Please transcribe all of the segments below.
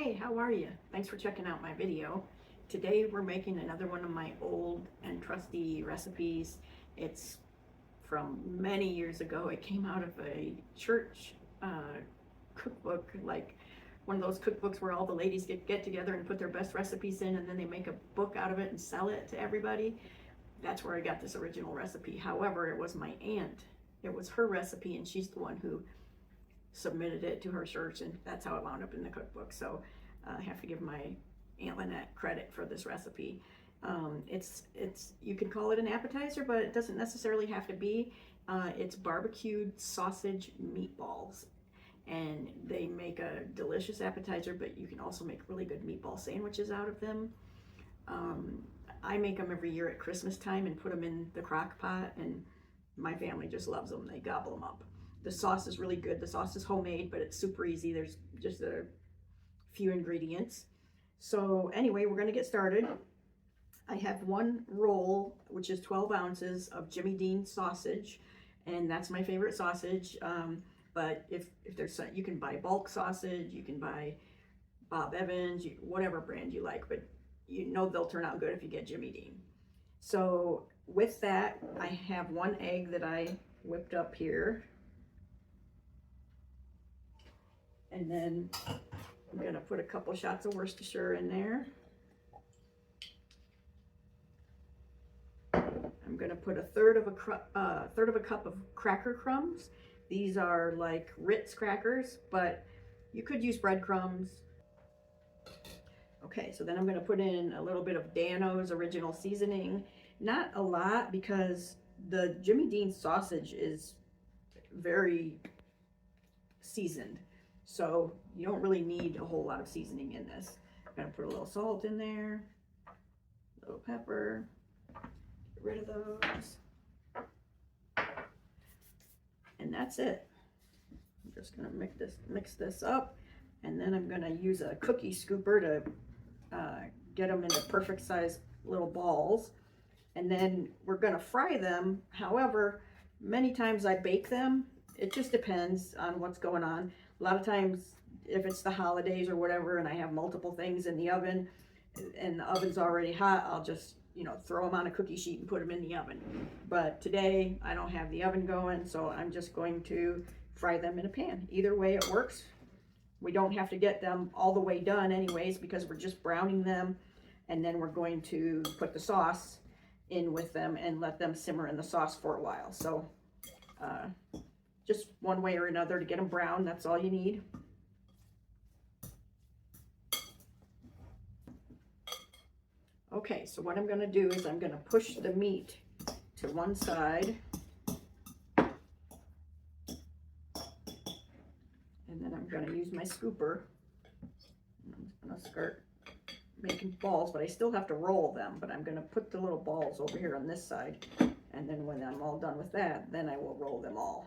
Hey, how are you? Thanks for checking out my video. Today we're making another one of my old and trusty recipes. It's from many years ago. It came out of a church cookbook, like one of those cookbooks where all the ladies get together and put their best recipes in, and then they make a book out of it and sell it to everybody. That's where I got this original recipe. However, it was my aunt. It was her recipe, and she's the one who submitted it to her church, and that's how it wound up in the cookbook. So I have to give my Aunt Lynette credit for this recipe. It's you could call it an appetizer, but it doesn't necessarily have to be. It's barbecued sausage meatballs, and they make a delicious appetizer, but you can also make really good meatball sandwiches out of them. I make them every year at Christmas time and put them in the crock pot, and my family just loves them. They gobble them up. The sauce is really good. The sauce is homemade, but it's super easy. There's just a few ingredients. So anyway, we're gonna get started. I have one roll, which is 12 ounces of Jimmy Dean sausage, and that's my favorite sausage. But if there's, you can buy bulk sausage, you can buy Bob Evans, whatever brand you like, but you know they'll turn out good if you get Jimmy Dean. So with that, I have one egg that I whipped up here. And then I'm gonna put a couple shots of Worcestershire in there. I'm gonna put a third of a cup of cracker crumbs. These are like Ritz crackers, but you could use breadcrumbs. Okay, so then I'm gonna put in a little bit of Dano's original seasoning. Not a lot, because the Jimmy Dean sausage is very seasoned. So you don't really need a whole lot of seasoning in this. I'm gonna put a little salt in there, a little pepper, get rid of those. And that's it. I'm just gonna mix this up, and then I'm gonna use a cookie scooper to get them into perfect size little balls. And then we're gonna fry them. However, many times I bake them. It just depends on what's going on. A lot of times, if it's the holidays or whatever, and I have multiple things in the oven, and the oven's already hot, I'll just, throw them on a cookie sheet and put them in the oven. But today, I don't have the oven going, so I'm just going to fry them in a pan. Either way, it works. We don't have to get them all the way done anyways, because we're just browning them, and then we're going to put the sauce in with them and let them simmer in the sauce for a while. So, just one way or another to get them brown. That's all you need. Okay, so what I'm going to do is I'm going to push the meat to one side. And then I'm going to use my scooper. I'm going to start making balls, but I still have to roll them. But I'm going to put the little balls over here on this side. And then when I'm all done with that, then I will roll them all.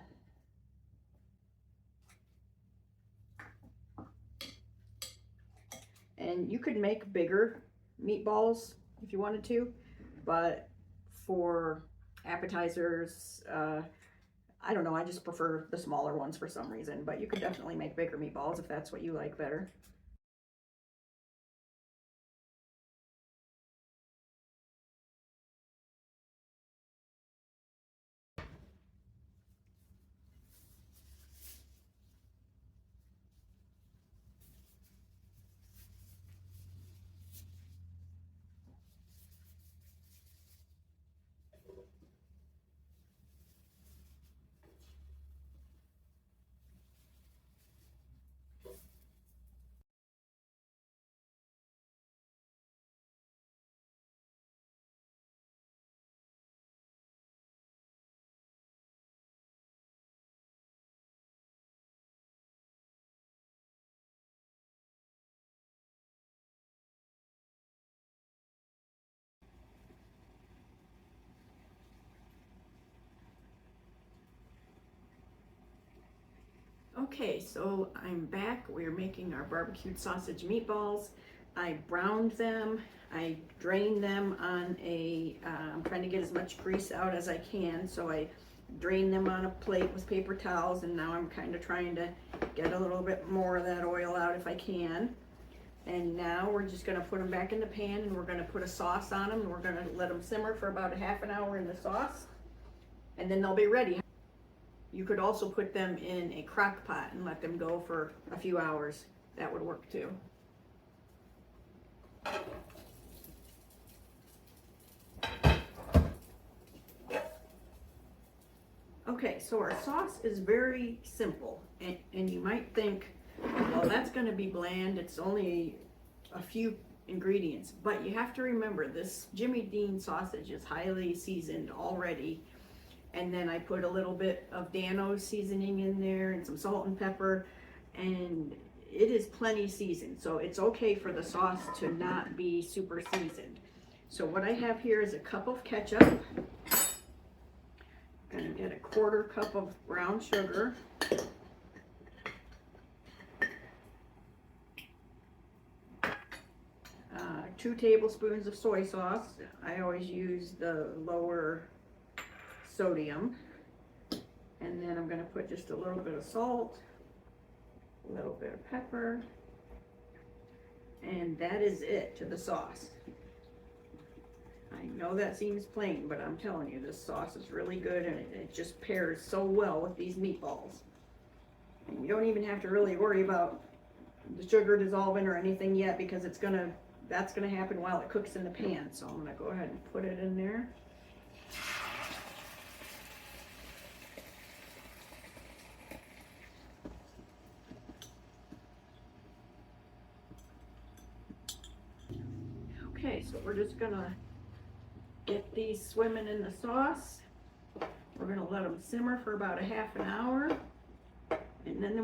And you could make bigger meatballs if you wanted to, but for appetizers, I don't know, I just prefer the smaller ones for some reason, but you could definitely make bigger meatballs if that's what you like better. Okay, so I'm back. We're making our barbecued sausage meatballs. I browned them. I drained them on I'm trying to get as much grease out as I can, so I drained them on a plate with paper towels, and now I'm kind of trying to get a little bit more of that oil out if I can. And now we're just gonna put them back in the pan, and we're gonna put a sauce on them, and we're gonna let them simmer for about a half an hour in the sauce, and then they'll be ready. You could also put them in a crock pot and let them go for a few hours. That would work too. Okay, so our sauce is very simple, and you might think, well, that's going to be bland. It's only a few ingredients, but you have to remember this Jimmy Dean sausage is highly seasoned already, and then I put a little bit of Dano's seasoning in there and some salt and pepper, and it is plenty seasoned, so it's okay for the sauce to not be super seasoned. So what I have here is a cup of ketchup. I'm going to get a 1/4 cup of brown sugar. 2 tablespoons of soy sauce. I always use the lower sodium. And then I'm going to put just a little bit of salt, a little bit of pepper, and that is it to the sauce. I know that seems plain, but I'm telling you, this sauce is really good, and it just pairs so well with these meatballs. And you don't even have to really worry about the sugar dissolving or anything yet, because that's gonna happen while it cooks in the pan. So I'm gonna go ahead and put it in there. Okay, so we're just gonna get these swimming in the sauce. We're gonna let them simmer for about a half an hour, and then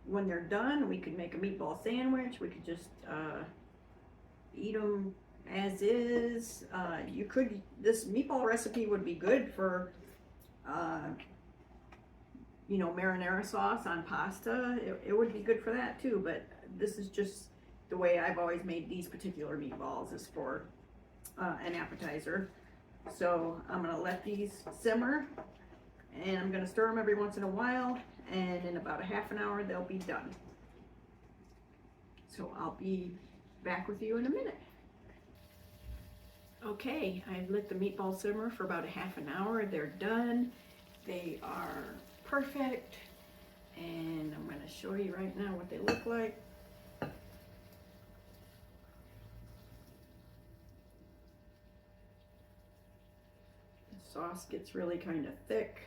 when they're done, we could make a meatball sandwich. We could just eat them as is. This meatball recipe would be good for marinara sauce on pasta. It would be good for that too, but this is just the way I've always made these particular meatballs, is for an appetizer. So I'm gonna let these simmer, and I'm gonna stir them every once in a while, and in about a half an hour they'll be done. So I'll be back with you in a minute. Okay, I've let the meatballs simmer for about a half an hour. They're done. They are perfect, and I'm gonna show you right now what they look like. Sauce gets really kind of thick.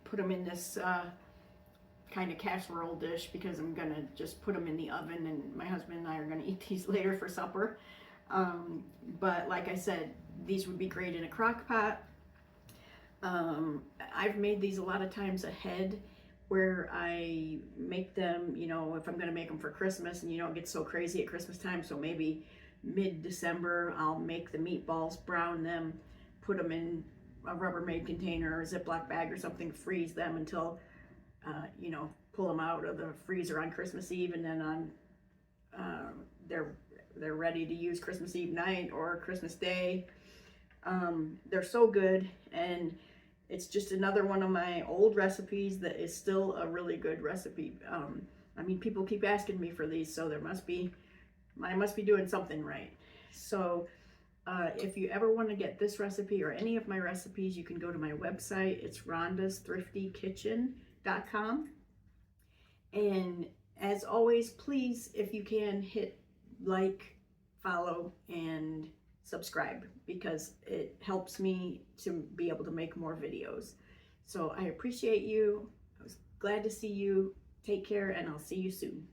Put them in this kind of casserole dish, because I'm gonna just put them in the oven, and my husband and I are gonna eat these later for supper. But like I said, these would be great in a crock pot. I've made these a lot of times ahead, where I make them, if I'm gonna make them for Christmas, and it gets so crazy at Christmas time, so maybe mid-December I'll make the meatballs, brown them, put them in a Rubbermaid container or a Ziploc bag or something, freeze them until pull them out of the freezer on Christmas Eve, and then they're ready to use Christmas Eve night or Christmas Day. They're so good, and it's just another one of my old recipes that is still a really good recipe. People keep asking me for these, so I must be doing something right. So if you ever want to get this recipe or any of my recipes, you can go to my website. It's rhondasthrifty.com. And as always, please, if you can, hit like, follow, and subscribe, because it helps me to be able to make more videos. So I appreciate you. I was glad to see you. Take care, and I'll see you soon.